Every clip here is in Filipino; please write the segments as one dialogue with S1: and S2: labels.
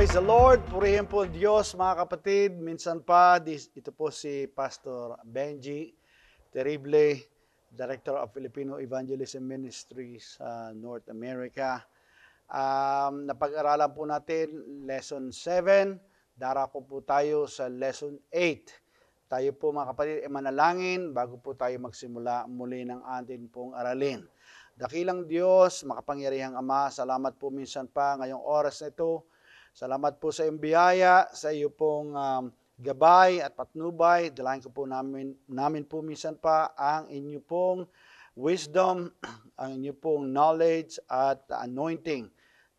S1: Praise the Lord, purihin po ang Diyos mga kapatid. Minsan pa, ito po si Pastor Benji Terrible, Director of Filipino Evangelism Ministries sa North America. Napag-aralan po natin Lesson 7, darako po tayo sa Lesson 8. Tayo po mga kapatid ay manalangin bago po tayo magsimula muli ng atin pong aralin. Dakilang Diyos, makapangyarihang Ama, salamat po minsan pa ngayong oras na ito. Salamat po sa iyong biyaya, sa iyo pong gabay at patnubay. Dalayan ko po namin po minsan pa ang inyo pong wisdom, ang inyo pong knowledge at anointing.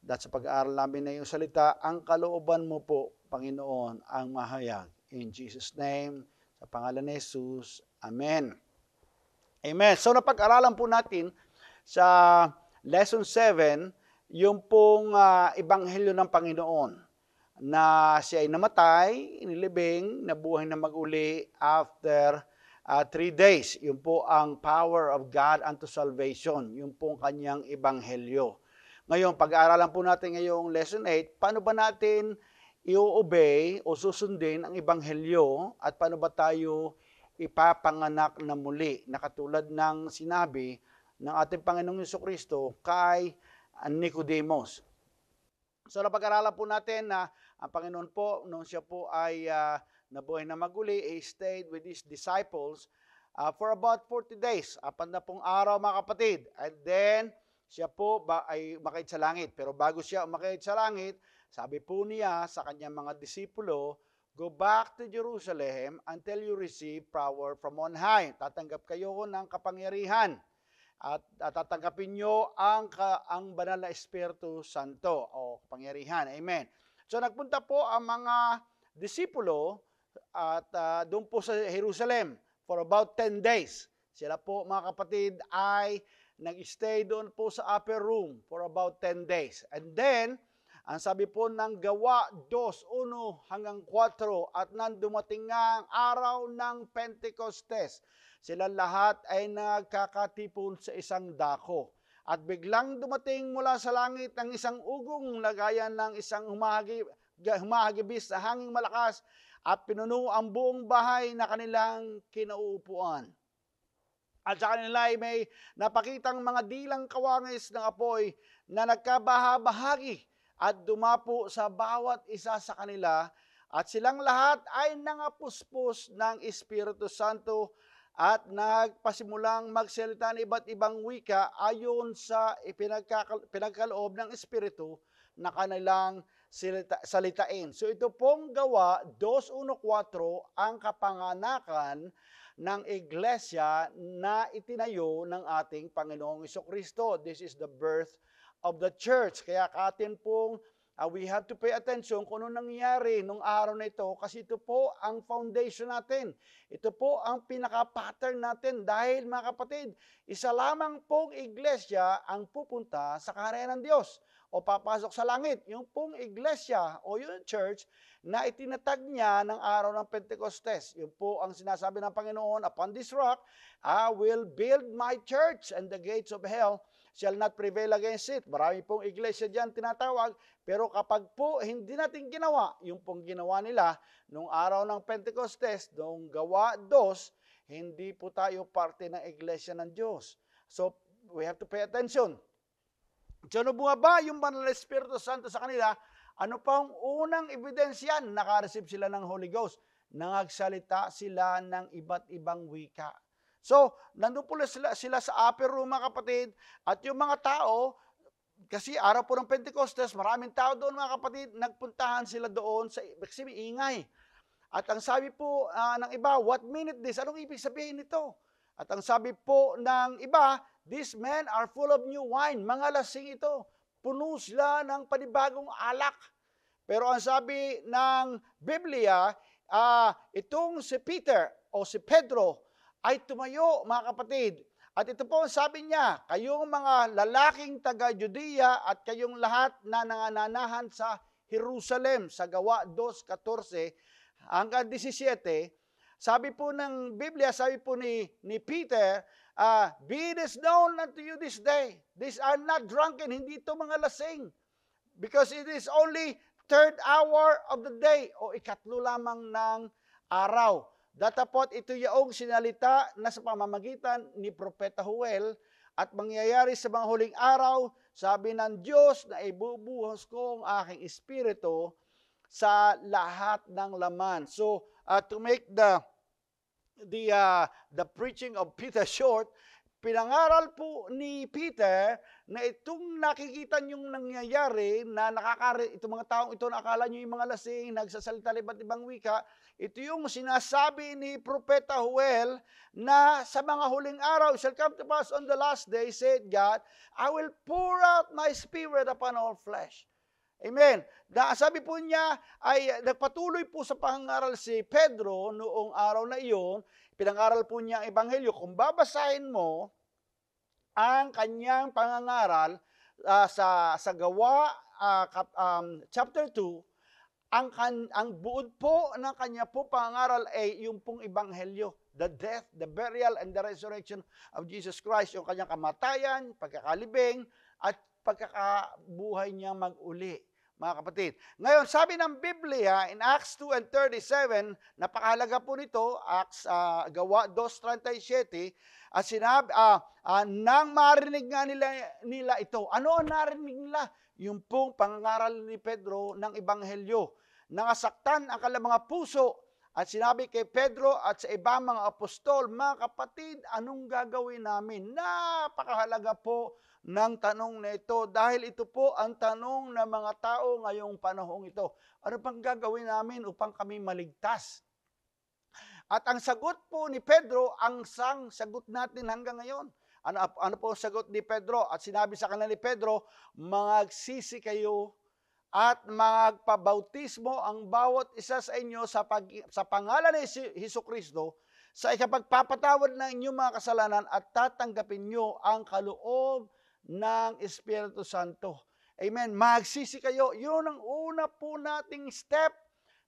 S1: At sa pag-aaral namin na iyong salita, ang kalooban mo po, Panginoon, ang mahayag. In Jesus' name, sa pangalan ni Jesus, Amen. Amen. So napag-aralan po natin sa Lesson 7, yung pong ebanghelyo ng Panginoon na siya ay namatay, inilibing, nabuhay na mag-uli after 3 days. Yung po ang power of God unto salvation, yung pong kanyang ebanghelyo. Ngayon, pag-aaralan po natin ngayong lesson 8, paano ba natin i-obey o susundin ang ebanghelyo at paano ba tayo ipapanganak na muli na katulad ng sinabi ng ating Panginoong Jesucristo kay Nicodemus. So napag-aralan po natin na ang Panginoon po, nung siya po ay nabuhay na maguli, he stayed with his disciples for about 40 days. 40 araw mga kapatid. And then, siya po ay umakit sa langit. Pero bago siya umakit sa langit, sabi po niya sa kanyang mga disipulo, go back to Jerusalem until you receive power from on high. Tatanggap kayo ng kapangyarihan. At tatanggapin nyo ang banal na Espiritu Santo o kapangyarihan. Amen. So nagpunta po ang mga disipulo at doon po sa Jerusalem for about 10 days. Sila po mga kapatid ay nag-stay doon po sa upper room for about 10 days. And then, ang sabi po ng Gawa 2:1 hanggang 4 at nang dumating nga ang araw ng Pentecostes, sila lahat ay nagkakatipon sa isang dako. At biglang dumating mula sa langit ang isang ugong lagayan ng isang humahagibis na hanging malakas at pinuno ang buong bahay na kanilang kinauupuan. At sa kanila ay may napakitang mga dilang kawangis ng apoy na nagkabahabahagi at dumapo sa bawat isa sa kanila at silang lahat ay nangapuspos ng Espiritu Santo at nagpasimulang magsalita ng iba't ibang wika ayon sa pinagkaloob ng Espiritu na kanilang salitain. So ito pong Gawa 2:1-4 ang kapanganakan ng iglesia na itinayo ng ating Panginoong Jesucristo. This is the birth of the church. Kaya atin pong we have to pay attention kung ano nangyari nung araw na ito kasi ito po ang foundation natin. Ito po ang pinaka-pattern natin dahil mga kapatid, isa lamang pong iglesia ang pupunta sa kaharian ng Diyos o papasok sa langit. Yung pong iglesia o yung church na itinatag niya ng araw ng Pentecostes. Yung po ang sinasabi ng Panginoon, upon this rock, I will build my church and the gates of hell shall not prevail against it. Marami pong iglesia dyan tinatawag, pero kapag po hindi natin ginawa, yung pong ginawa nila nung araw ng Pentecostes, nung Gawa 2, hindi po tayo parte ng iglesia ng Diyos. So, we have to pay attention. So, bumaba yung banal na Espiritu Santo sa kanila, ano pa ang unang ebidensya? Nakareceive sila ng Holy Ghost. Nangagsalita sila ng iba't ibang wika. So, nandun po sila sa upper room mga kapatid, at yung mga tao, kasi araw po ng Pentecostes, maraming tao doon mga kapatid, nagpuntahan sila doon kasi may ingay. At ang sabi po ng iba, what meaneth this? Anong ibig sabihin nito? At ang sabi po ng iba, these men are full of new wine. Mga lasing ito. Puno sila ng panibagong alak. Pero ang sabi ng Biblia, itong si Peter o si Pedro ay tumayo mga kapatid. At ito po ang sabi niya, kayong mga lalaking taga-Judea at kayong lahat na nangananahan sa Jerusalem, sa Gawa 2:14 hanggang 17, sabi po ng Biblia, sabi po ni Peter, be this known unto you this day. These are not drunken, hindi ito mga lasing. Because it is only third hour of the day o ikatlo lamang ng araw. Datapot ito yung sinalita na sa pamamagitan ni Propeta Joel at mangyayari sa mga huling araw, sabi ng Diyos na ibubuhos ko ang aking espiritu sa lahat ng laman. So, to make the preaching of Peter short, pinangaral po ni Peter na itong nakikita niyong nangyayari na itong mga taong ito na akala niyo yung mga lasing, nagsasalita iba't ibang wika, ito yung sinasabi ni Propeta Joel na sa mga huling araw, shall come to pass on the last day, said God, I will pour out my spirit upon all flesh. Amen. Sabi po niya ay nagpatuloy po sa pangangaral si Pedro noong araw na iyon. Pinangaral po niya ang ebanghelyo. Kung babasahin mo ang kanyang pangangaral sa Gawa chapter 2, ang buod po ng kanya po pangangaral ay yung pong ebanghelyo. The death, the burial, and the resurrection of Jesus Christ. Yung kanyang kamatayan, pagkakalibing, at pagkakabuhay niya mag-uli. Mga kapatid. Ngayon, sabi ng Biblia in Acts 2 and 37, napakahalaga po nito, Acts Gawa 2:37, at sinabi, nang marinig nga nila ito. Ano ang narinig nila? Yung pong pangangaral ni Pedro ng Ebanghelyo. Nangasaktan ang kanilang mga puso at sinabi kay Pedro at sa ibang mga apostol, mga kapatid, anong gagawin namin? Napakahalaga po ng tanong na ito dahil ito po ang tanong ng mga tao ngayong panahong ito. Ano pang gagawin namin upang kami maligtas? At ang sagot po ni Pedro, ang sagot natin hanggang ngayon. Ano po ang sagot ni Pedro? At sinabi sa kanila ni Pedro, magsisi kayo at magpabautismo ang bawat isa sa inyo sa pangalan ni Hesukristo sa ikapagpapatawad ng inyong mga kasalanan at tatanggapin nyo ang kaloob ng Espiritu Santo. Amen. Magsisi kayo. Yun ang una po nating step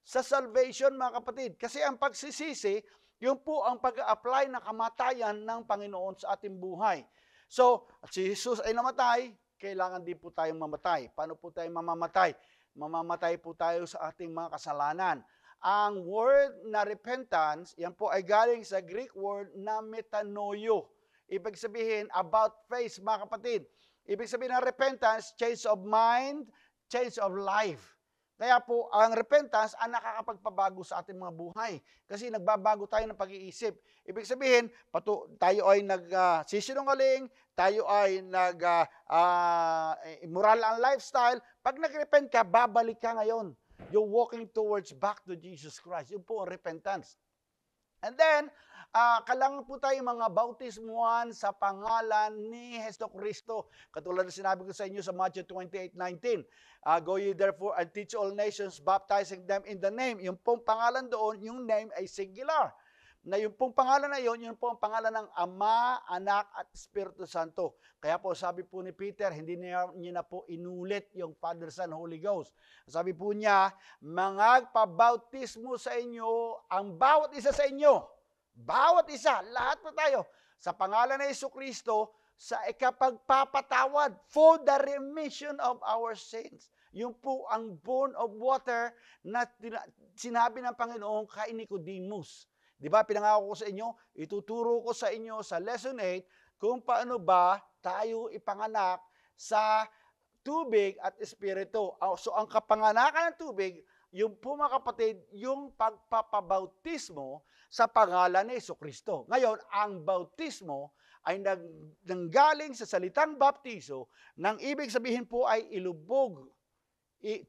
S1: sa salvation, mga kapatid. Kasi ang pagsisisi, yun po ang pag-apply na kamatayan ng Panginoon sa ating buhay. So, si Jesus ay namatay, kailangan din po tayong mamatay. Paano po tayo mamamatay? Mamamatay po tayo sa ating mga kasalanan. Ang word na repentance, yan po ay galing sa Greek word na metanoio. Ibig sabihin, about face, mga kapatid. Ibig sabihin ng repentance, change of mind, change of life. Kaya po, ang repentance ang nakakapagpabago sa ating mga buhay. Kasi nagbabago tayo ng pag-iisip. Ibig sabihin, tayo ay nagsisinungaling, tayo ay immoral ang lifestyle. Pag nag-repent ka, babalik ka ngayon. You're walking towards back to Jesus Christ. Yun po ang repentance. And then, kailangan po tayo mga bautismuhan sa pangalan ni Hesukristo. Katulad na sinabi ko sa inyo sa Matthew 28:19. Go ye therefore and teach all nations, baptizing them in the name. Yung pong pangalan doon, yung name ay singular. Na yung pong pangalan na yun po ang pangalan ng Ama, Anak, at Espiritu Santo. Kaya po sabi po ni Peter, hindi niya na po inulit yung Father, Son, Holy Ghost. Sabi po niya, magpabautismo sa inyo ang bawat isa sa inyo. Bawat isa, lahat po tayo, sa pangalan ng Hesukristo, sa ikapagpapatawad for the remission of our sins. Yung po ang born of water na sinabi ng Panginoon kay Nicodemus. Di ba, pinangako ko sa inyo, ituturo ko sa inyo sa lesson 8 kung paano ba tayo ipanganak sa tubig at espiritu. So, ang kapanganakan ng tubig, yung po mga kapatid, yung pagpapabautismo sa pangalan ni Hesukristo. Ngayon, ang bautismo ay nanggaling sa salitang baptizo, nang ibig sabihin po ay ilubog,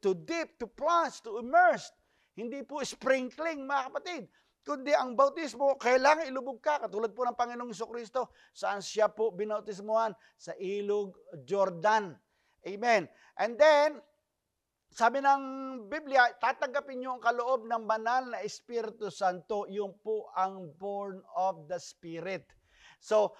S1: to dip, to plunge, to immerse. Hindi po sprinkling, mga kapatid. Kundi ang bautismo, kailangan ilubog ka. Katulad po ng Panginoong Hesukristo, saan siya po binautismuhan? Sa ilog Jordan. Amen. And then, sabi ng Biblia, tatanggapin niyo ang kaloob ng banal na Espiritu Santo. Yung po ang born of the Spirit. So,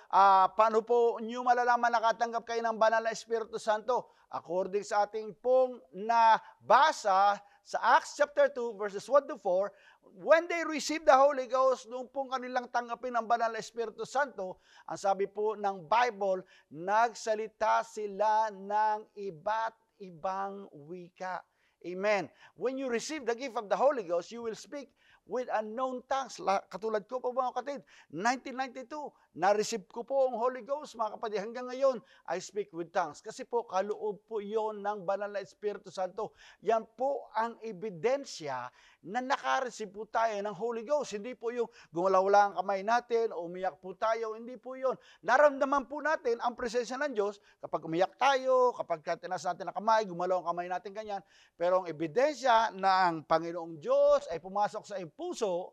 S1: paano po niyo malalaman nakatanggap kayo ng banal na Espiritu Santo? According sa ating pong nabasa sa Acts chapter 2 verses 1 to 4, when they received the Holy Ghost, noong pong kanilang tanggapin ang banal na Espiritu Santo, ang sabi po ng Bible, nagsalita sila ng iba't ibang wika. Amen. When you receive the gift of the Holy Ghost, you will speak with unknown tongues. Katulad ko po mga kapatid, 1992, na-receive ko po ang Holy Ghost, mga kapatid. Hanggang ngayon, I speak with tongues. Kasi po, kaloob po yon ng banal na Espiritu Santo. Yan po ang ebidensya na naka-receive po tayo ng Holy Ghost. Hindi po yung gumalaw-wala ang kamay natin, o umiyak po tayo. Hindi po yon. Naramdaman po natin ang presensya ng Diyos kapag umiyak tayo, kapag tinas natin ang kamay, gumalaw ang kamay natin ganyan. Pero ang ebidensya na ang Panginoong Diyos ay pumasok sa iyong puso,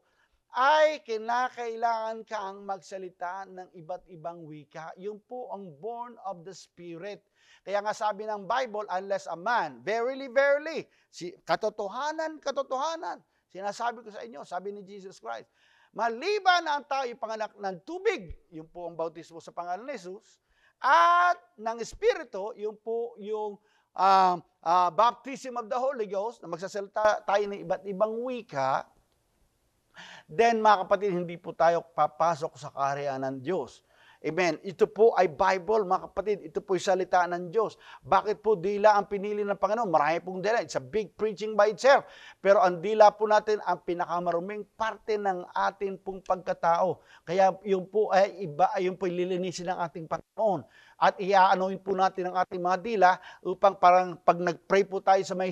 S1: ay kinakailangan kang magsalita ng iba't ibang wika. Yung po ang born of the Spirit. Kaya nga sabi ng Bible, unless a man, verily, verily, katotohanan, sinasabi ko sa inyo, sabi ni Jesus Christ, maliban na ang tao ipanganak ng tubig, yung po ang bautismo sa pangalan ni Jesus, at ng Espiritu, yung po yung baptism of the Holy Ghost, na magsasalita tayo ng iba't ibang wika, then mga kapatid, hindi po tayo papasok sa kaharian ng Diyos. Amen. Ito po ay Bible, mga kapatid. Ito po ay salita ng Diyos. Bakit po dila ang pinili ng Panginoon? Marami pong dila. It's a big preaching by itself. Pero ang dila po natin ang pinakamaruming parte ng ating pong pagkatao. Kaya yung po ay iba, yung po lilinisin ng ating Panginoon. At iaanoin po natin ang ating mga dila upang parang pag nag-pray po tayo sa may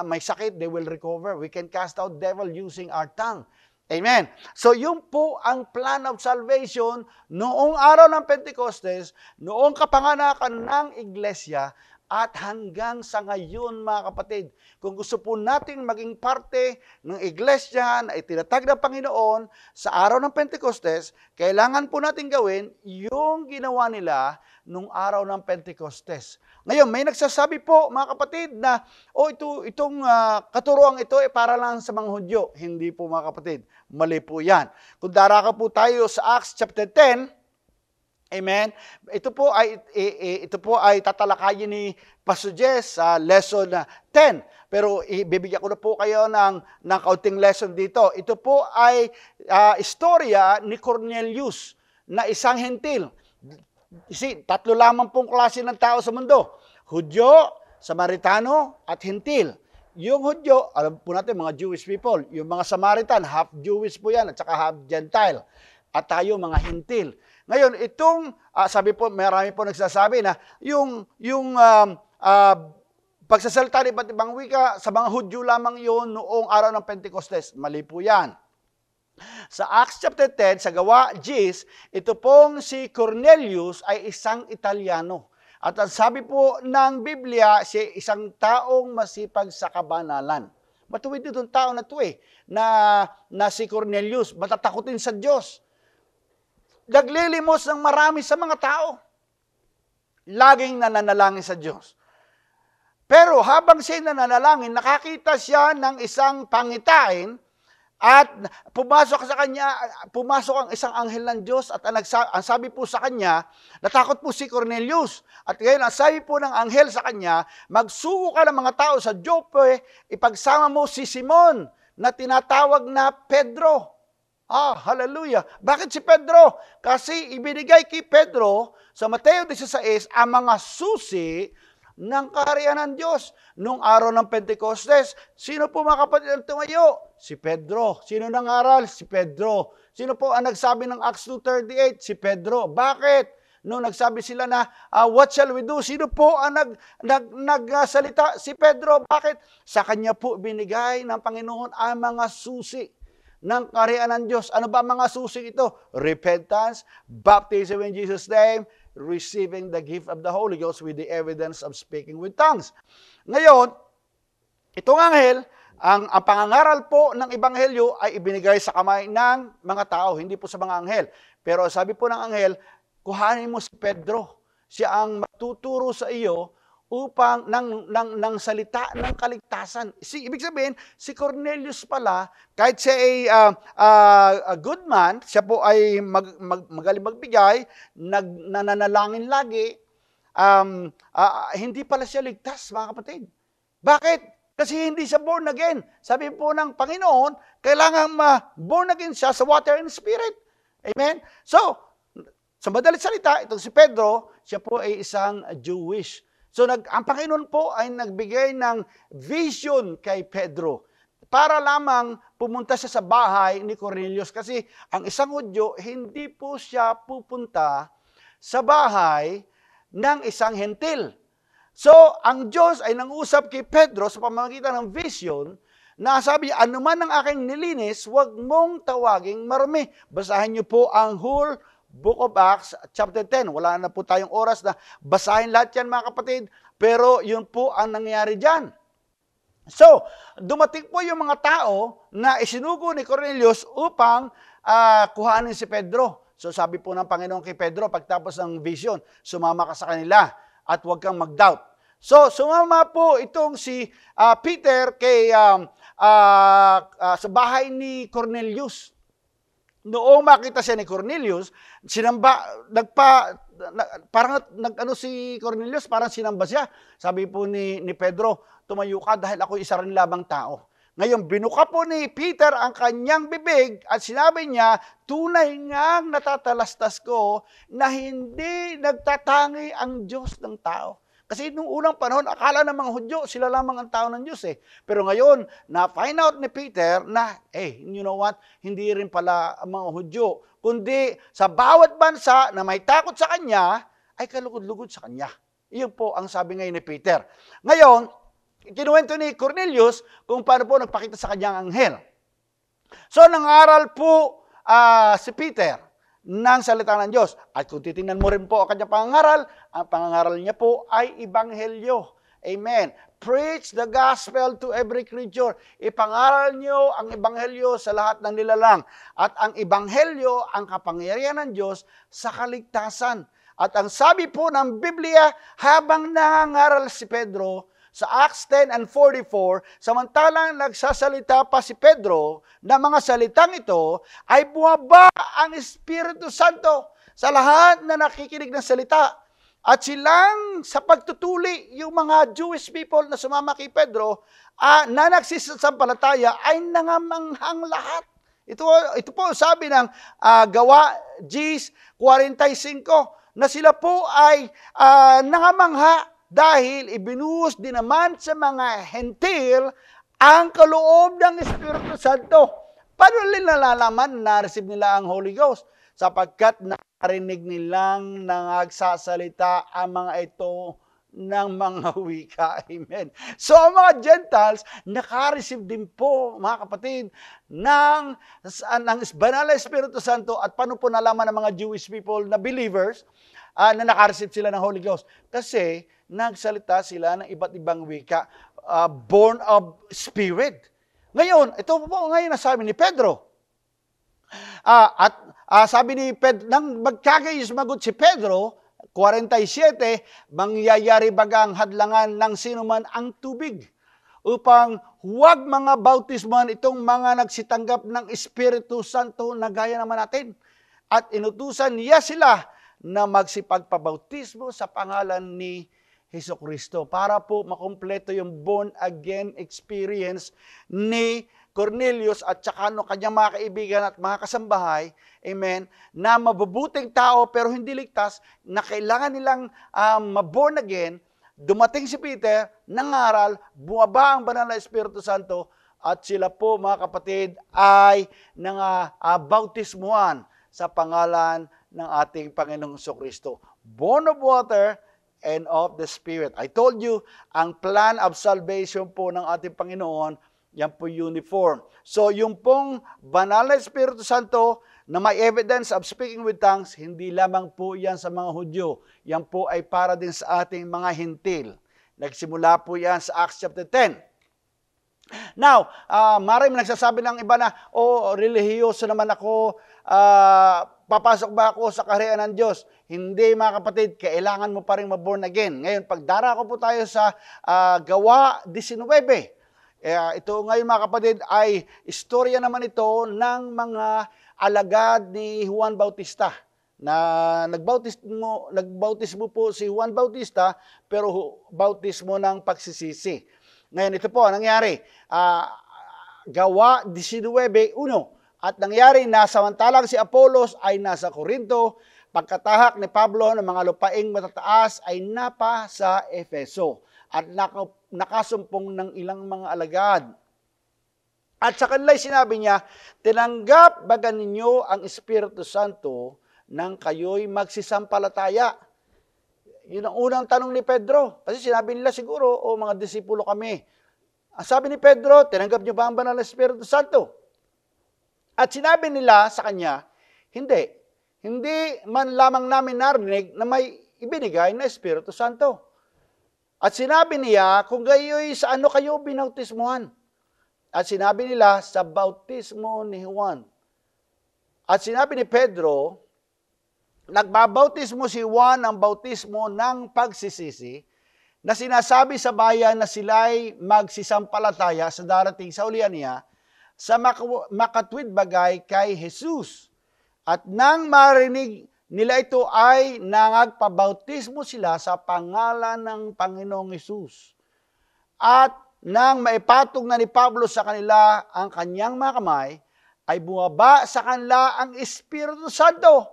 S1: may sakit, they will recover. We can cast out devil using our tongue. Amen. So yun po ang plan of salvation noong araw ng Pentecostes, noong kapanganakan ng iglesia, at hanggang sa ngayon, mga kapatid. Kung gusto po natin maging parte ng iglesia na itinatag ng Panginoon sa araw ng Pentecostes, kailangan po natin gawin yung ginawa nila nung araw ng Pentecostes. Ngayon, may nagsasabi po, mga kapatid, na itong katuruan ito ay para lang sa mga Hudyo. Hindi po, mga kapatid. Mali po yan. Kung daraka po tayo sa Acts chapter 10, amen. Ito po ay tatalakayin ni Pastor Jess sa lesson 10. Pero ibibigyan ko na po kayo ng kaunting lesson dito. Ito po ay istorya ni Cornelius na isang hentil. Tatlo lamang pong klase ng tao sa mundo. Hudyo, Samaritano, at hentil. Yung Hudyo, alam po natin mga Jewish people. Yung mga Samaritan, half Jewish po yan at saka half Gentile. At tayo mga hentil. Ngayon, itong, sabi po, marami po nagsasabi na yung pagsasalita ng iba't ibang wika, sa mga Hudyo lamang yun noong araw ng Pentecostes. Mali po yan. Sa Acts chapter 10, sa Gawa 10, ito pong si Cornelius ay isang Italiano. At ang sabi po ng Biblia, siya isang taong masipag sa kabanalan. Matuwid itong tao na ito na si Cornelius, matatakutin sa Diyos. Naglilimos ng marami sa mga tao. Laging nananalangin sa Diyos. Pero habang siya nananalangin, nakakita siya ng isang pangitain at pumasok ang isang anghel ng Diyos at ang sabi po sa kanya, natakot po si Cornelius. At ngayon, ang sabi po ng anghel sa kanya, magsuko ka ng mga tao sa Joppe, ipagsama mo si Simon na tinatawag na Pedro. Hallelujah. Bakit si Pedro? Kasi ibinigay kay Pedro sa Mateo 16 ang mga susi ng kaharian ng Diyos. Nung araw ng Pentecostes, sino po mga kapatid ang tumayo? Si Pedro. Sino nangaral? Si Pedro. Sino po ang nagsabi ng Acts 2:38? Si Pedro. Bakit? Nung nagsabi sila na, what shall we do? Sino po ang nagsalita? Si Pedro. Bakit? Sa kanya po binigay ng Panginoon ang mga susi ng kaharian ng Diyos. Ano ba mga susi ito? Repentance, baptism in Jesus' name, receiving the gift of the Holy Ghost with the evidence of speaking with tongues. Ngayon, itong anghel, ang pangangaral po ng ebanghelyo ay ibinigay sa kamay ng mga tao, hindi po sa mga anghel. Pero sabi po ng anghel, kuhanin mo si Pedro. Siya ang matuturo sa iyo upang ng salita ng kaligtasan. Ibig sabihin, si Cornelius pala, kahit siya ay a good man, siya po ay magaling magbigay, nananalangin lagi, hindi pala siya ligtas, mga kapatid. Bakit? Kasi hindi siya born again. Sabi po ng Panginoon, kailangan born again siya sa water and spirit. Amen? So, sa madalit salita, itong si Pedro, siya po ay isang Jewish So ang Panginoon po ay nagbigay ng vision kay Pedro para lamang pumunta siya sa bahay ni Cornelius. Kasi ang isang Hudyo, hindi po siya pupunta sa bahay ng isang hentil. So, ang Diyos ay nangusap kay Pedro sa pamamagitan ng vision na sabi, anuman ang aking nilinis, huwag mong tawaging marumi. Basahin niyo po ang whole Book of Acts, chapter 10. Wala na po tayong oras na basahin lahat yan, mga kapatid. Pero yun po ang nangyari dyan. So, dumating po yung mga tao na isinugo ni Cornelius upang kuhanin si Pedro. So, sabi po ng Panginoon kay Pedro, pagtapos ng vision, sumama ka sa kanila at huwag kang mag-doubt. So, sumama po itong si Peter kay sa bahay ni Cornelius. Noong makita siya ni Cornelius, parang si Cornelius, parang sinamba siya. Sabi po ni Pedro, tumayo ka dahil ako isa rin labang tao. Ngayon, binuka po ni Peter ang kanyang bibig at sinabi niya, tunay ngang natatalastas ko na hindi nagtatangi ang Diyos ng tao. Kasi nung unang panahon, akala ng mga Hudyo, sila lamang ang tao ng Diyos eh. Pero ngayon, na-find out ni Peter na, you know what, hindi rin pala ang mga Hudyo. Kundi sa bawat bansa na may takot sa kanya, ay kalugod-lugod sa kanya. Iyon po ang sabi ngayon ni Peter. Ngayon, kinuwento ni Cornelius kung paano po nagpakita sa kanyang anghel. So, nangaral po si Peter ng salita ng Diyos. At kung titingnan mo rin po ang kanyang pangangaral, ang pangangaral niya po ay Ebanghelyo. Amen. Preach the gospel to every creature. Ipangaral niyo ang Ebanghelyo sa lahat ng nilalang. At ang Ebanghelyo, ang kapangyarihan ng Diyos sa kaligtasan. At ang sabi po ng Biblia, habang nangangaral si Pedro, sa Acts 10 and 44, samantalang nagsasalita pa si Pedro na mga salitang ito, ay buwaba ang Espiritu Santo sa lahat na nakikinig ng salita. At silang sa pagtutuli, yung mga Jewish people na sumama kay Pedro, na nagsisampalataya, ay nangamanghang lahat. Ito po sabi ng Gawa Gs 45, na sila po ay nangamangha dahil ibinuhos din naman sa mga hentil ang kaloob ng Espiritu Santo. Paano nila nalalaman na receive nila ang Holy Ghost? Sapagkat narinig nilang nangagsasalita ang mga ito ng mga wika. Amen. So, ang mga Gentiles, nakareceive din po, mga kapatid, ng banal na Espiritu Santo. At paano po nalaman ng mga Jewish people na believers na nakareceive sila ng Holy Ghost? Kasi, nagsalita sila ng iba't ibang wika, born of Spirit. Ngayon, ito po ngayon nasabi ni Pedro. Sabi ni Pedro, nang magkakayusmagot si Pedro, 47, mangyayari bagang hadlangan ng sinuman ang tubig upang huwag mga bautismohan itong mga nagsitanggap ng Espiritu Santo na gaya naman natin. At inutusan niya sila na magsipagpabautismo sa pangalan ni Jesucristo para po makumpleto yung born again experience ni Cornelius at saka no kanyang mga kaibigan at mga kasambahay, amen, na mabubuting tao pero hindi ligtas, na kailangan nilang maborn again. Dumating si Peter, nangaral, bumaba ang banal na Espiritu Santo at sila po, mga kapatid, ay bautismuhan sa pangalan ng ating Panginoong Jesucristo. Born of water and of the Spirit. I told you, ang plan of salvation po ng ating Panginoon, yan po uniform. So, yung pong banal na Espiritu Santo na may evidence of speaking with tongues, hindi lamang po yan sa mga Hudyo. Yan po ay para din sa ating mga hintil. Nagsimula po yan sa Acts chapter 10. Now, maraming nagsasabi ng iba na, relihiyoso naman ako, papasok ba ako sa kaharian ng Diyos? Hindi, mga kapatid, kailangan mo pa rin maborn again. Ngayon, pagdarako po tayo sa Gawa 19. Ito ngayon, mga kapatid, ay istorya naman ito ng mga alagad ni Juan Bautista na nagbautismo po si Juan Bautista, pero bautismo ng pagsisisi. Ngayon, ito po, nangyari, Gawa 19:1, at nangyari na samantalang si Apolos ay nasa Corinto, Pagkatahak ni Pablo ng mga lupaing matataas ay napa sa Efeso at nakasumpong ng ilang mga alagad. At sa kanila'y sinabi niya, tinanggap baga ninyo ang Espiritu Santo nang kayo'y magsisampalataya. Yun ang unang tanong ni Pedro. Kasi sinabi nila siguro, mga disipulo kami. Ang sabi ni Pedro, tinanggap niyo ba ang banal na Espiritu Santo? At sinabi nila sa kanya, hindi. Hindi man lamang namin narinig na may ibinigay na Espiritu Santo. At sinabi niya, kung gayo'y sa ano kayo binautismuhan? At sinabi nila, sa bautismo ni Juan. At sinabi ni Pedro, nagbabautismo si Juan ng bautismo ng pagsisisi, na sinasabi sa bayan na sila'y magsisampalataya sa darating sa ulian niya, sa makatwid bagay kay Jesus. At nang marinig nila ito ay nagpabautismo sila sa pangalan ng Panginoong Jesus. At nang maipatong na ni Pablo sa kanila ang kanyang mga kamay, ay bumaba sa kanila ang Espiritu Santo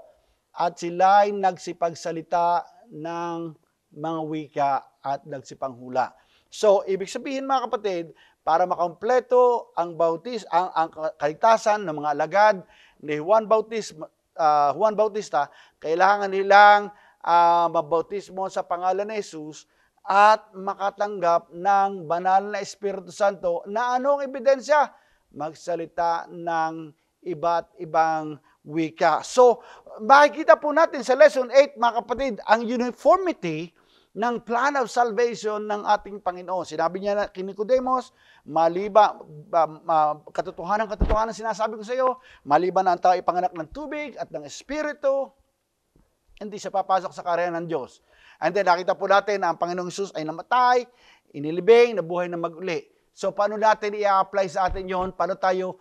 S1: at sila'y nagsipagsalita ng mga wika at nagsipanghula. So, ibig sabihin mga kapatid, para makompleto ang kaligtasan ng mga alagad ni Juan Bautista, kailangan nilang mabautismo sa pangalan ni Jesus at makatanggap ng banal na Espiritu Santo na anong ebidensya? Magsalita ng iba't ibang wika. So, makikita po natin sa Lesson 8, mga kapatid, ang uniformity ng plan of salvation ng ating Panginoon. Sinabi niya na kay Nicodemus, katotohanan sinasabi ko sa iyo, maliban na ang tao ipanganak ng tubig at ng Espiritu, hindi siya papasok sa kaharian ng Diyos. And then nakita po natin na ang Panginoong Jesus ay namatay, inilibing, nabuhay na mag-uli. So paano natin i-apply sa atin yon? Paano tayo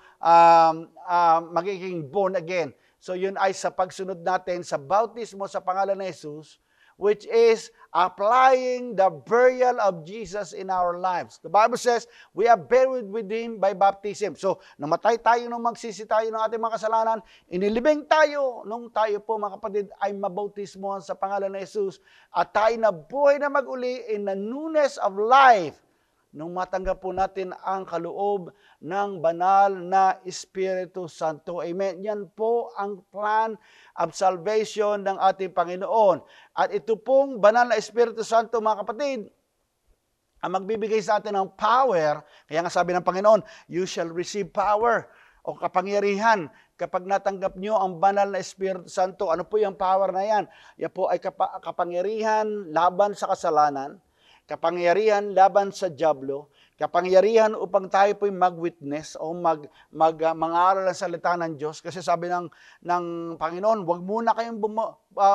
S1: magiging born again? So yun ay sa pagsunod natin sa bautismo sa pangalan ni Jesus, which is applying the burial of Jesus in our lives. The Bible says, we are buried with Him by baptism. So, namatay tayo nung magsisi tayo ng ating mga kasalanan, inilibing tayo nung tayo po mga kapatid ay mabautismo sa pangalan ni Jesus at tayo na buhay na mag-uli in the newness of life nung matanggap po natin ang kaloob ng banal na Espiritu Santo. Amen. Yan po ang plan of salvation ng ating Panginoon. At ito pong banal na Espiritu Santo, mga kapatid, ang magbibigay sa atin ng power. Kaya nga sabi ng Panginoon, you shall receive power o kapangyarihan kapag natanggap nyo ang banal na Espiritu Santo. Ano po yung power na yan? Yan po ay kapangyarihan laban sa kasalanan, kapangyarihan laban sa dyablo, kapangyarihan upang tayo po'y mag-witness o mangaral ang salita ng Diyos. Kasi sabi ng Panginoon, huwag muna kayong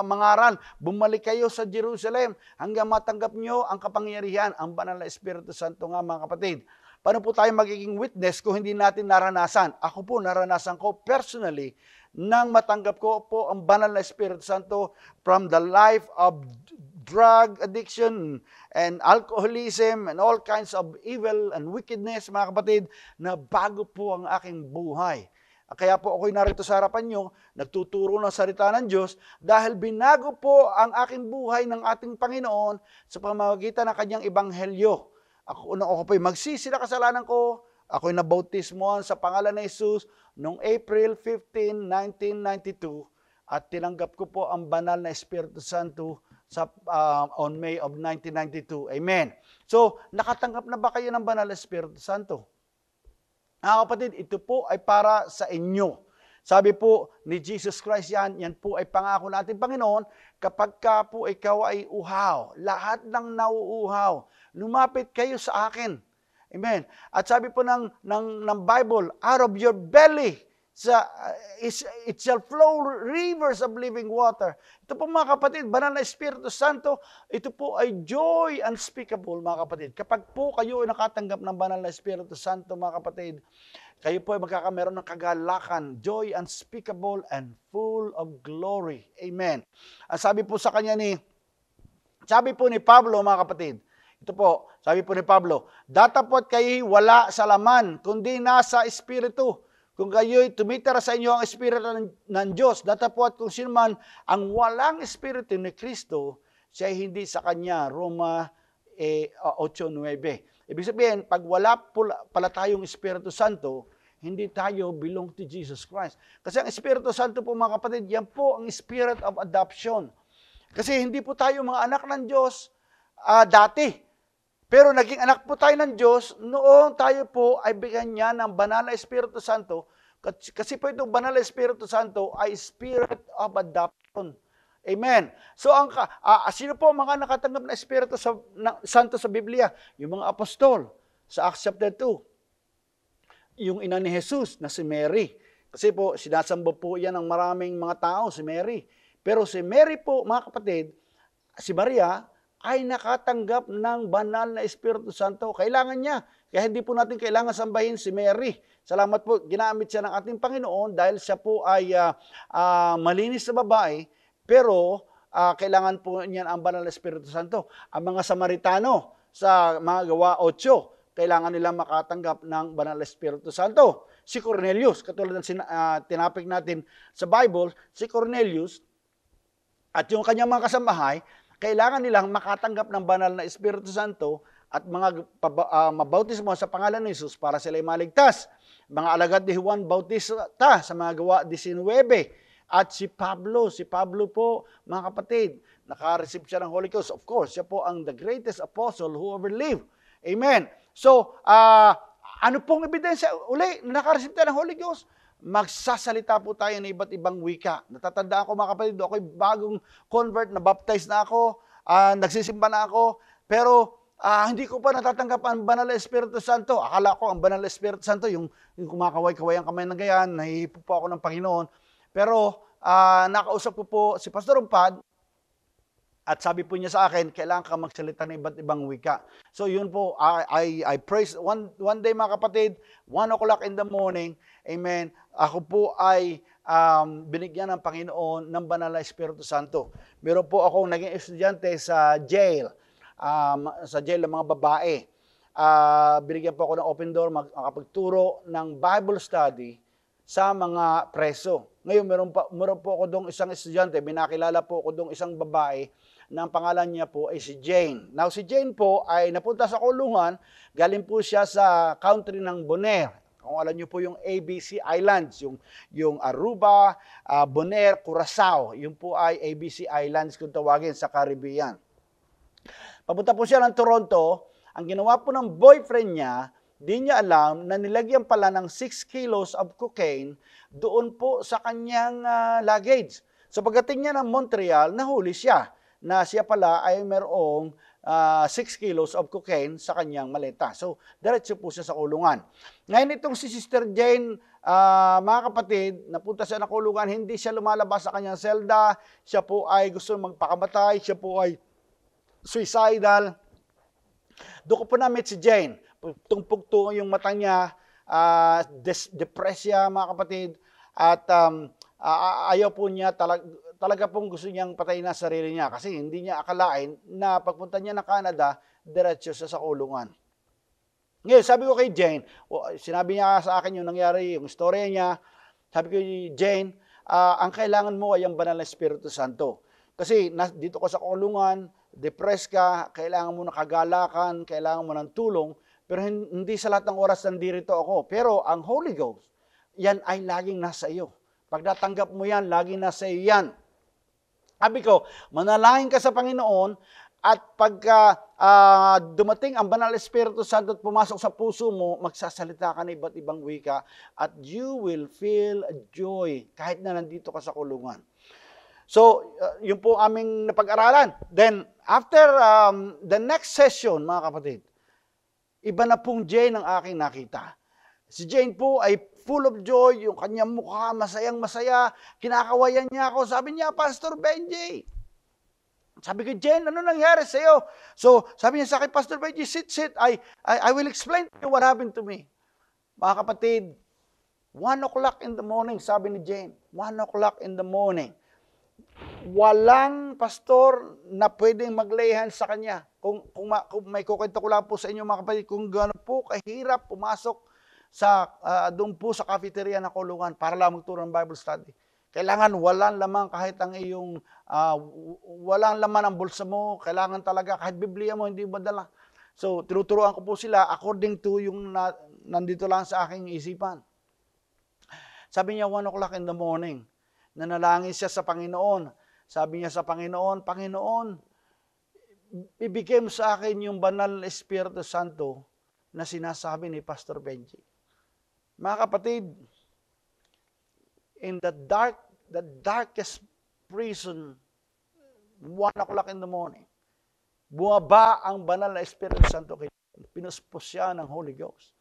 S1: mangaral, bumalik kayo sa Jerusalem hanggang matanggap nyo ang kapangyarihan, ang banal na Espiritu Santo nga mga kapatid. Paano po tayo magiging witness kung hindi natin naranasan? Ako po, naranasan ko personally nang matanggap ko po ang banal na Espiritu Santo from the life of drug addiction and alcoholism and all kinds of evil and wickedness, mga kapatid, na bago po ang aking buhay. Kaya po ako'y narito sa harapan nyo, nagtuturo ng salita ng Diyos dahil binago po ang aking buhay ng ating Panginoon sa pamamagitan ng kanyang ebanghelyo. Ako po'y magsisi na kasalanan ko, ako'y nabautismohan sa pangalan ni Jesus noong April 15, 1992 at tinanggap ko po ang banal na Espiritu Santo on May of 1992. Amen. So, nakatanggap na ba kayo ng banal na Espiritu Santo? Kapatid, ito po ay para sa inyo. Sabi po ni Jesus Christ yan po ay pangako natin Panginoon, kapag ka po ikaw ay uhaw, lahat ng nauuhaw, lumapit kayo sa akin. Amen. At sabi po ng Bible, out of your belly, it shall flow rivers of living water. Ito po mga kapatid, banal na Espiritu Santo, ito po ay joy unspeakable mga kapatid. Kapag po kayo ay nakatanggap ng banal na Espiritu Santo mga kapatid, kayo po ay magkakameron ng kagalakan, joy unspeakable and full of glory. Amen. Sabi po ni Pablo mga kapatid, ito po, sabi po ni Pablo, datapot kayo wala sa laman, kundi nasa Espiritu. Kung kayo'y tumitira sa inyo ang Espiritu ng Diyos, datapwat kung sino man ang walang Espiritu ni Kristo, siya ay hindi sa Kanya. Roma 8:9. Ibig sabihin, pag wala pala tayong Espiritu Santo, hindi tayo belong to Jesus Christ. Kasi ang Espiritu Santo po mga kapatid, yan po ang Spirit of Adoption. Kasi hindi po tayo mga anak ng Diyos dati. Pero naging anak po tayo ng Diyos noong tayo po ay bigyan niya ng banal na Espiritu Santo. Kasi po itong banal na Espiritu Santo ay Spirit of Adoption. Amen. So, sino po mga nakatanggap na Espiritu Santo sa Biblia? Yung mga apostol sa Acts chapter 2. Yung ina ni Jesus na si Mary. Kasi po, sinasamba po yan ng maraming mga tao, si Mary. Pero si Mary po, mga kapatid, si Maria, ay nakatanggap ng banal na Espiritu Santo. Kailangan niya. Kaya hindi po natin kailangan sambahin si Mary. Salamat po, ginamit siya ng ating Panginoon dahil siya po ay malinis na babae, pero kailangan po niyan ang banal na Espiritu Santo. Ang mga Samaritano sa mga Gawa 8, kailangan nilang makatanggap ng banal na Espiritu Santo. Si Cornelius, katulad ng tinapik natin sa Bible, si Cornelius at yung kanyang mga kasamahay, kailangan nilang makatanggap ng banal na Espiritu Santo at mga mabautismo sa pangalan ni Jesus para sila ay maligtas. Mga alagad ni Juan Bautista sa mga Gawa 19. At si Pablo po, mga kapatid, naka-receive siya ng Holy Ghost. Of course, siya po ang the greatest apostle who ever lived. Amen. So, ano pong ebidensya? Uli, naka-receive tayo ng Holy Ghost. Magsasalita po tayo ng iba't ibang wika. Natatandaan ko mga kapatid, ako'y bagong convert, na-baptize na ako, nagsisimba na ako, pero hindi ko pa natatanggap ang banal na Espiritu Santo. Akala ko ang banal na Espiritu Santo, yung kumakaway-kaway ang kamay ng gayan, nahihipo po ako ng Panginoon. Pero nakausap ko po si Pastor Umpad, at sabi po niya sa akin, kailangan ka magsalita ng iba't ibang wika. So yun po, I praise, one day mga kapatid, 1 o'clock in the morning, amen, ako po ay binigyan ng Panginoon ng banal na Espiritu Santo. Meron po akong naging estudyante sa jail ng mga babae. Binigyan po ako ng open door, makapagturo ng Bible study sa mga preso. Ngayon, meron po ako doong isang estudyante, binakilala po ako doong isang babae na ang pangalan niya po ay si Jane. Now, si Jane po ay napunta sa kulungan, galing po siya sa country ng Bonaire. Kung alam niyo po yung ABC Islands, yung Aruba, Bonaire, Curaçao, yung po ay ABC Islands kung tawagin sa Caribbean. Papunta po siya ng Toronto, ang ginawa po ng boyfriend niya, di niya alam na nilagyan pala ng 6 kilos of cocaine doon po sa kanyang luggage. So pagdating niya ng Montreal, nahuli siya na siya pala ay mayroong 6 kilos of cocaine sa kanyang maleta. So diretso po siya sa kulungan. Ngayon itong si Sister Jane, mga kapatid, napunta siya na kulungan, hindi siya lumalabas sa kanyang selda, siya po ay gusto magpakamatay, siya po ay suicidal. Doon ko po na-meet si Jane. Tungpog-tungo yung mata niya, depressed siya mga kapatid, at ayaw po niya, talaga pong gusto niyang patayin na sarili niya kasi hindi niya akalain na pagpunta niya ng Canada, diretso siya sa kulungan. Ngayon, sabi ko kay Jane, sinabi niya sa akin yung nangyari, yung storya niya, sabi ko kay Jane, ang kailangan mo ay ang banal na Espiritu Santo. Kasi dito ka sa kulungan, depressed ka, kailangan mo nakagalakan, kailangan mo ng tulong, pero hindi sa lahat ng oras nandito ako. Pero ang Holy Ghost, yan ay laging nasa iyo. Pag natanggap mo yan, laging nasa iyo yan. Sabi ko, manalangin ka sa Panginoon, at pagka dumating ang banal Espiritu Santo at pumasok sa puso mo, magsasalita ka ng iba't ibang wika, at you will feel joy kahit na nandito ka sa kulungan. So, yun po aming napag-aralan. Then, after the next session, mga kapatid, iba na pong Jane ang aking nakita. Si Jane po ay full of joy, yung kanyang mukha, masayang-masaya, kinakawayan niya ako. Sabi niya, Pastor Benji. Sabi ko, Jane, ano nangyari sa'yo? So, sabi niya sa akin, Pastor Benji, sit. I will explain to you what happened to me. Mga kapatid, 1 o'clock in the morning, sabi ni Jane, 1 o'clock in the morning. Walang pastor na pwedeng maglayhan sa kanya. Kung may kukwento ko lang po sa inyo mga kapatid, kung gano'n po kahirap pumasok doon po sa cafeteria na kulungan para lang magturo ng Bible study. Kailangan walang laman kahit ang iyong, walang laman ang bulsa mo. Kailangan talaga kahit Biblia mo hindi mo dala. So, tinuturuan ko po sila according to yung nandito lang sa aking isipan. Sabi niya, 1 o'clock in the morning, nanalangin siya sa Panginoon. Sabi niya sa Panginoon, Panginoon, ibigay mo sa akin yung banal na Espiritu Santo na sinasabi ni Pastor Benji. Mga kapatid, in the darkest prison, 1 o'clock in the morning, bumaba ang banal na Espiritu Santo kay pinuspos siya ng Holy Ghost.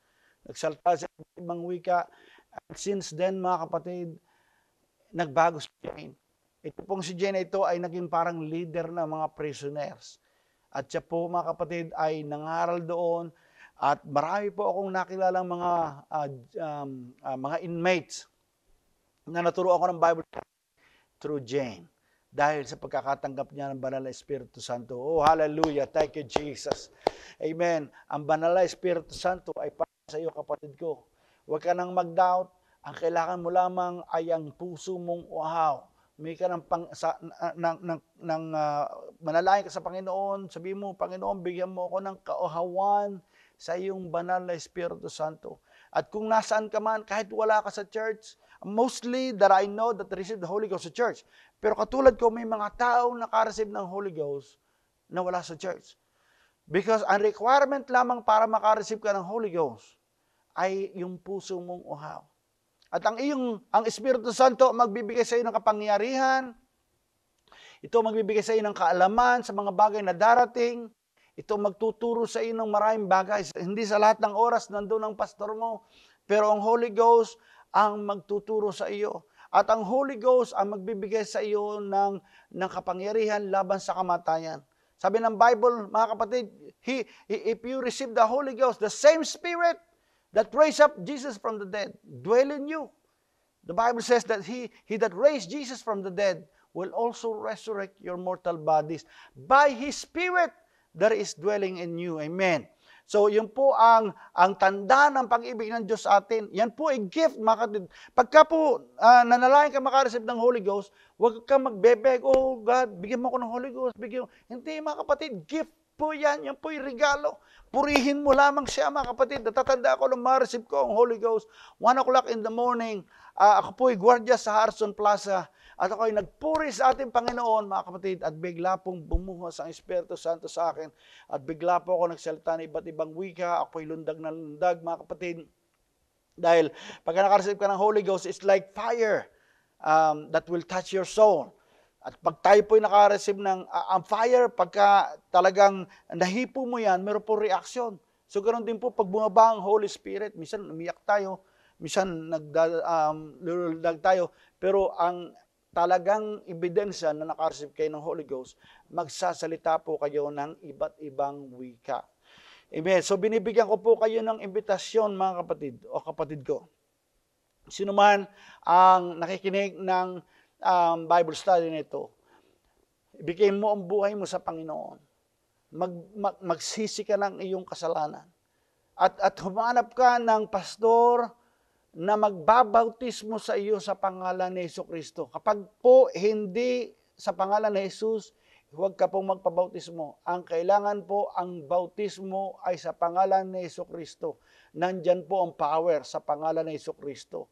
S1: Nagsalita siya ng ibang wika. At since then, mga kapatid, nagbago si Jane. Ito pong si Jane ito ay naging parang leader ng mga prisoners. At siya po, mga kapatid, ay nangaral doon. At marami po akong nakilalang mga inmates na naturuan ko ng Bible through Jane. Dahil sa pagkakatanggap niya ng Banal na Espiritu Santo. Oh, hallelujah. Thank you, Jesus. Amen. Ang Banal na Espiritu Santo ay para sa iyo, kapatid ko. Huwag ka nang mag-doubt. Ang kailangan mo lamang ay ang puso mong uhaw. May ka manalangin ka sa Panginoon. Sabi mo, Panginoon, bigyan mo ako ng kauhawan sa iyong Banal na Espiritu Santo. At kung nasaan ka man, kahit wala ka sa church, mostly that I know that receive the Holy Ghost sa church. Pero katulad ko, may mga taong nakareceive ng Holy Ghost na wala sa church. Because ang requirement lamang para makareceive ka ng Holy Ghost ay yung puso mong uhaw. At ang Espiritu Santo magbibigay sa iyo ng kapangyarihan. Ito magbibigay sa iyo ng kaalaman sa mga bagay na darating. Ito magtuturo sa iyo ng maraming bagay. Hindi sa lahat ng oras nandun ang pastor mo. Pero ang Holy Ghost ang magtuturo sa iyo. At ang Holy Ghost ang magbibigay sa iyo ng kapangyarihan laban sa kamatayan. Sabi ng Bible, mga kapatid, if you receive the Holy Ghost, the same Spirit that raised up Jesus from the dead dwell in you. The Bible says that he that raised Jesus from the dead will also resurrect your mortal bodies by His Spirit that is dwelling in you. Amen. So, yun po ang tanda ng pag-ibig ng Diyos sa atin. Yan po ay gift, mga kapatid. Pagka po nanalangin ka makareceive ng Holy Ghost, huwag ka magbebeg, oh God, bigyan mo ko ng Holy Ghost. Hindi, mga kapatid, gift po yan. Yan po yung regalo. Purihin mo lamang siya, mga kapatid. Natatanda ako nung ma-receive ko ang Holy Ghost. 1 o'clock in the morning, ako po ay gwardiya sa Harrison Plaza. At ako ay nagpuri sa ating Panginoon, mga kapatid, at bigla pong bumuhos ang Espiritu Santo sa akin. At bigla po ako nagsalita ng iba't ibang wika. Ako ay lundag na lundag, mga kapatid. Dahil pagka nakareceive ka ng Holy Ghost, it's like fire that will touch your soul. At pag tayo po ay nakareceive ng ang fire, pagka talagang nahipo mo yan, meron po reaksyon. So ganoon din po pag bumaba ang Holy Spirit, minsan umiyak tayo, minsan nagdadag tayo, pero ang talagang ebidensya na nakareceive kayo ng Holy Ghost, magsasalita po kayo ng iba't ibang wika. Amen. So binibigyan ko po kayo ng imbitasyon, mga kapatid o kapatid ko. Sino man ang nakikinig ng Bible study nito, ibigay mo ang buhay mo sa Panginoon. Magsisi ka ng iyong kasalanan. At humanap ka ng pastor na magbabautismo sa iyo sa pangalan ni Jesucristo. Kapag po hindi sa pangalan ni Jesus, huwag ka pong magpabautismo. Ang kailangan po, ang bautismo ay sa pangalan ni Jesucristo. Nandyan po ang power sa pangalan ni Jesucristo.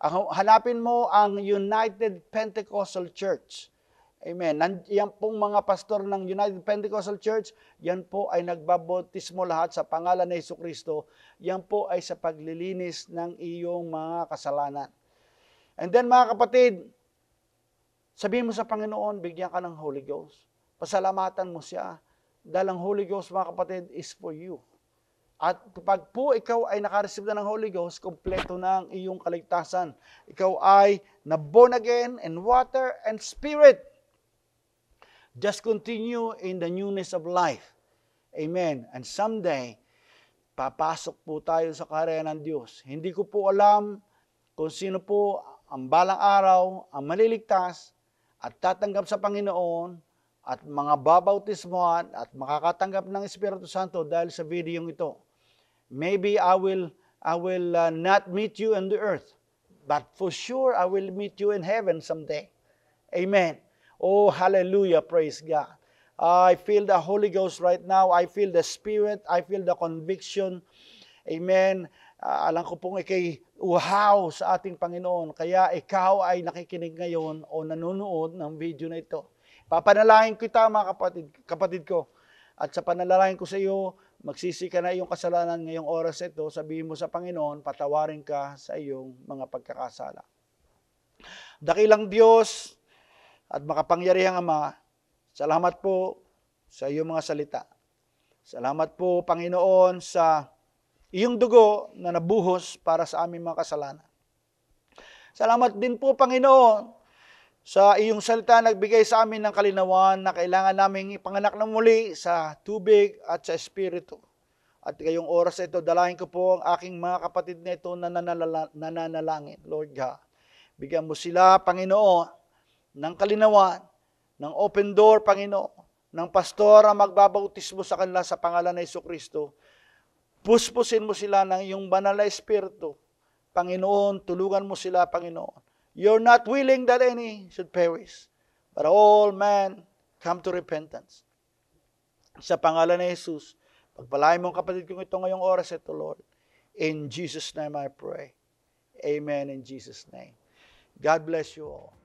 S1: Hanapin mo ang United Pentecostal Church. Amen. Yan pong mga pastor ng United Pentecostal Church, yan po ay nagbabautismo lahat sa pangalan ni Jesucristo. Yan po ay sa paglilinis ng iyong mga kasalanan. And then, mga kapatid, sabihin mo sa Panginoon, bigyan ka ng Holy Ghost. Pasalamatan mo siya. Dahil ang Holy Ghost, mga kapatid, is for you. At kapag po ikaw ay nakareceive na ng Holy Ghost, kompleto na ang iyong kaligtasan. Ikaw ay na-born again in water and spirit. Just continue in the newness of life. Amen. And someday, papasok po tayo sa karya ng Diyos. Hindi ko po alam kung sino po ang balang araw, ang maliligtas, at tatanggap sa Panginoon, at mga babautismohan, at makakatanggap ng Espiritu Santo dahil sa videong ito. Maybe I will I will not meet you on the earth, but for sure I will meet you in heaven someday. Amen. Oh, hallelujah. Praise God. I feel the Holy Ghost right now. I feel the Spirit. I feel the conviction. Amen. Alam ko pong ikay uhaw sa ating Panginoon. Kaya ikaw ay nakikinig ngayon o nanonood ng video na ito. Papanalangin kita mga kapatid ko. At sa panalangin ko sa iyo, magsisi ka na iyong kasalanan ngayong oras ito. Sabihin mo sa Panginoon, patawarin ka sa iyong mga pagkakasala. Dakilang Diyos at makapangyarihang Ama, salamat po sa iyong mga salita. Salamat po, Panginoon, sa iyong dugo na nabuhos para sa aming mga kasalanan. Salamat din po, Panginoon, sa iyong salita nagbigay sa amin ng kalinawan na kailangan naming ipanganak ng muli sa tubig at sa Espiritu. At ngayong oras ito, dalahin ko po ang aking mga kapatid na ito na nananalangin. Lord God, bigyan mo sila, Panginoon, ng kalinawan, ng open door, Panginoon, ng pastor ang magbabautismo sa kanila sa pangalan ng Jesucristo. Puspusin mo sila ng iyong banal na Espiritu. Panginoon, tulungan mo sila, Panginoon. You're not willing that any should perish, but all men come to repentance. Sa pangalan ng Jesus, pagpalain mo ang kapatid kong ito ngayong oras ito, Lord. In Jesus' name I pray. Amen in Jesus' name. God bless you all.